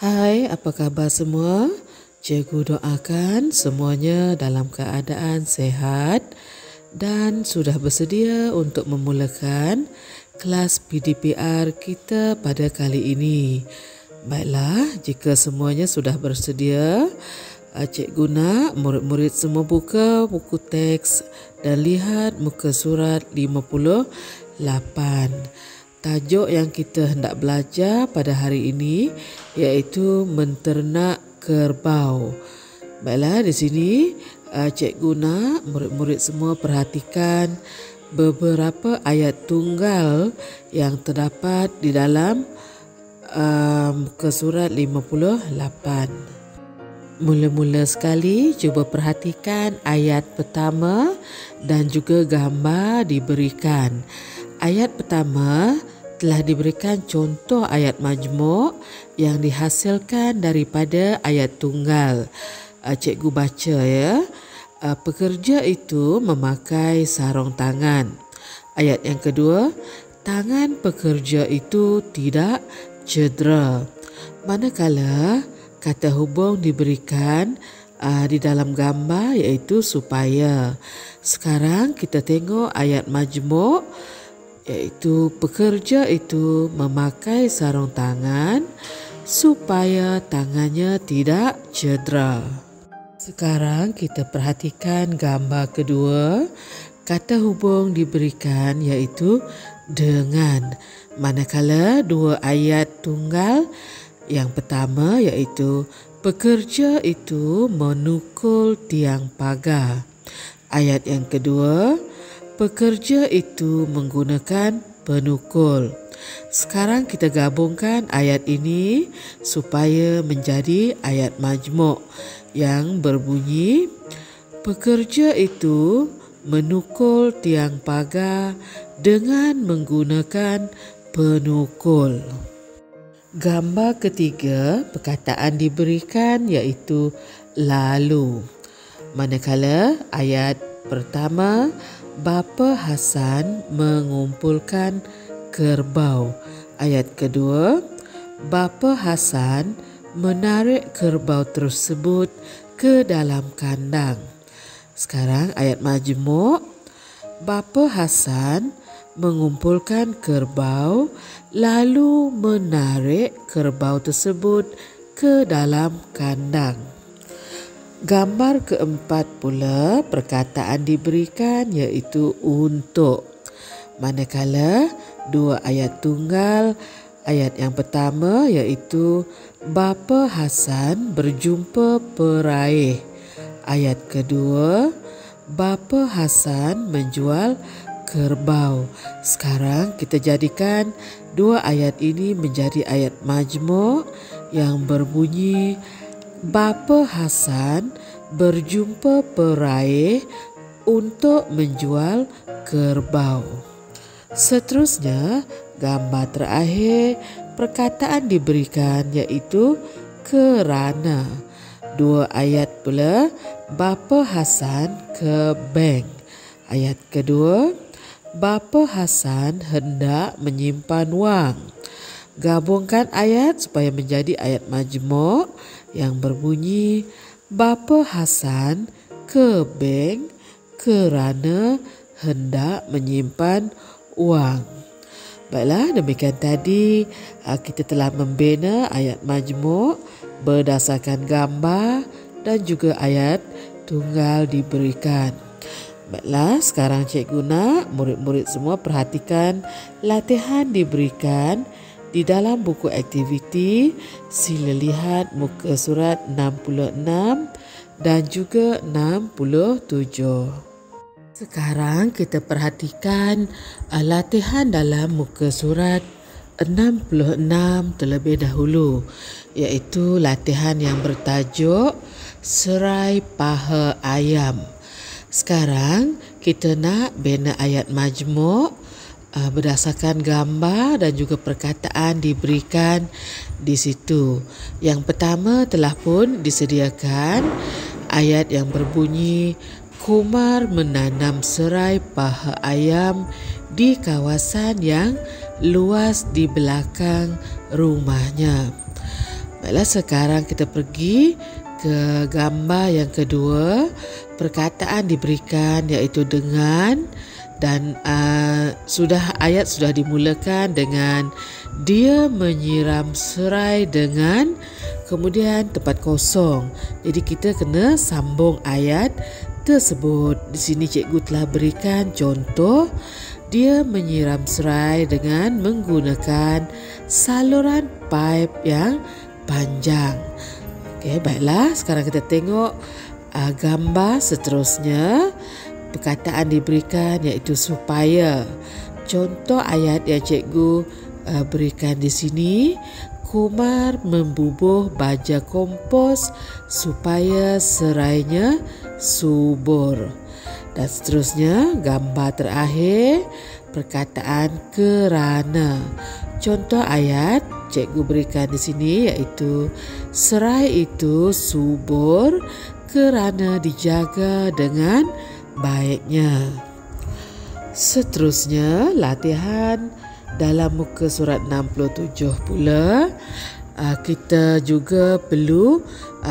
Hai, apa khabar semua? Cikgu doakan semuanya dalam keadaan sehat dan sudah bersedia untuk memulakan kelas PDPR kita pada kali ini. Baiklah, jika semuanya sudah bersedia, cikgu nak murid-murid semua buka buku teks dan lihat muka surat 58. Tajuk yang kita hendak belajar pada hari ini iaitu menternak kerbau. Baiklah, di sini cikgu nak murid-murid semua perhatikan beberapa ayat tunggal yang terdapat di dalam muka surat 58. Mula-mula sekali, cuba perhatikan ayat pertama dan juga gambar diberikan. Ayat pertama telah diberikan contoh ayat majmuk yang dihasilkan daripada ayat tunggal. Cikgu baca ya. Pekerja itu memakai sarung tangan. Ayat yang kedua, tangan pekerja itu tidak cedera. Manakala kata hubung diberikan di dalam gambar iaitu supaya. Sekarang kita tengok ayat majmuk iaitu pekerja itu memakai sarung tangan supaya tangannya tidak cedera. Sekarang kita perhatikan gambar kedua. Kata hubung diberikan iaitu dengan. Manakala dua ayat tunggal, yang pertama iaitu pekerja itu menukul tiang pagar. Ayat yang kedua, pekerja itu menggunakan penukul. Sekarang kita gabungkan ayat ini supaya menjadi ayat majmuk yang berbunyi pekerja itu menukul tiang pagar dengan menggunakan penukul. Gambar ketiga, perkataan diberikan iaitu lalu. Manakala ayat pertama, bapa Hasan mengumpulkan kerbau. Ayat kedua, bapa Hasan menarik kerbau tersebut ke dalam kandang. Sekarang ayat majmuk, bapa Hasan mengumpulkan kerbau lalu menarik kerbau tersebut ke dalam kandang. Gambar keempat pula, perkataan diberikan iaitu untuk. Manakala dua ayat tunggal, ayat yang pertama iaitu bapa Hasan berjumpa peraih. Ayat kedua, bapa Hasan menjual kerbau. Sekarang kita jadikan dua ayat ini menjadi ayat majmuk yang berbunyi bapa Hasan berjumpa peraih untuk menjual kerbau. Seterusnya, gambar terakhir, perkataan diberikan iaitu kerana. Dua ayat pula, bapa Hasan ke bank. Ayat kedua, bapa Hasan hendak menyimpan wang. Gabungkan ayat supaya menjadi ayat majmuk yang berbunyi bapa Hasan ke bank kerana hendak menyimpan wang. Baiklah, demikian tadi kita telah membina ayat majmuk berdasarkan gambar dan juga ayat tunggal diberikan. Baiklah, sekarang cikgu nak murid-murid semua perhatikan latihan diberikan di dalam buku aktiviti. Sila lihat muka surat 66 dan juga 67. Sekarang kita perhatikan latihan dalam muka surat 66 terlebih dahulu, iaitu latihan yang bertajuk serai paha ayam. Sekarang kita nak bina ayat majmuk berdasarkan gambar dan juga perkataan diberikan di situ. Yang pertama telah pun disediakan ayat yang berbunyi Kumar menanam serai paha ayam di kawasan yang luas di belakang rumahnya. Baiklah, sekarang kita pergi ke gambar yang kedua. Perkataan diberikan iaitu dengan, dan ayat sudah dimulakan dengan dia menyiram serai dengan, kemudian tempat kosong. Jadi kita kena sambung ayat tersebut. Di sini cikgu telah berikan contoh. Dia menyiram serai dengan menggunakan saluran paip yang panjang. Okey, baiklah. Sekarang kita tengok gambar seterusnya. Perkataan diberikan iaitu supaya. Contoh ayat yang cikgu berikan di sini. Kumar membubuh baja kompos supaya serainya subur. Dan seterusnya, gambar terakhir, perkataan kerana. Contoh ayat cikgu berikan di sini iaitu serai itu subur kerana dijaga dengan baiknya. Seterusnya, latihan dalam muka surat 67 pula. Kita juga perlu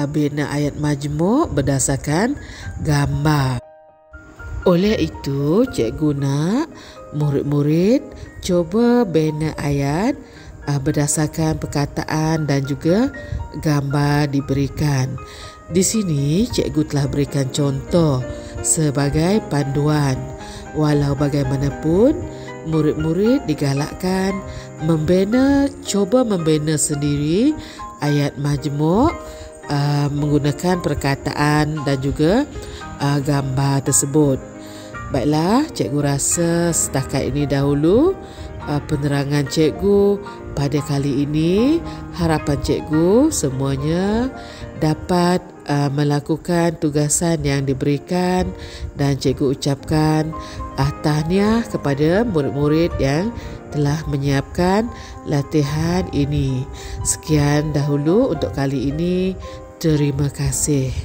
bina ayat majmuk berdasarkan gambar. Oleh itu, cikgu nak murid-murid cuba bina ayat berdasarkan perkataan dan juga gambar diberikan. Di sini, cikgu telah berikan contoh sebagai panduan. Walau bagaimanapun, murid-murid digalakkan cuba membina sendiri ayat majmuk menggunakan perkataan dan juga gambar tersebut. Baiklah, cikgu rasa setakat ini dahulu penerangan cikgu pada kali ini. Harapan cikgu semuanya dapat melakukan tugasan yang diberikan, dan cikgu ucapkan tahniah kepada murid-murid yang telah menyiapkan latihan ini. Sekian dahulu untuk kali ini. Terima kasih.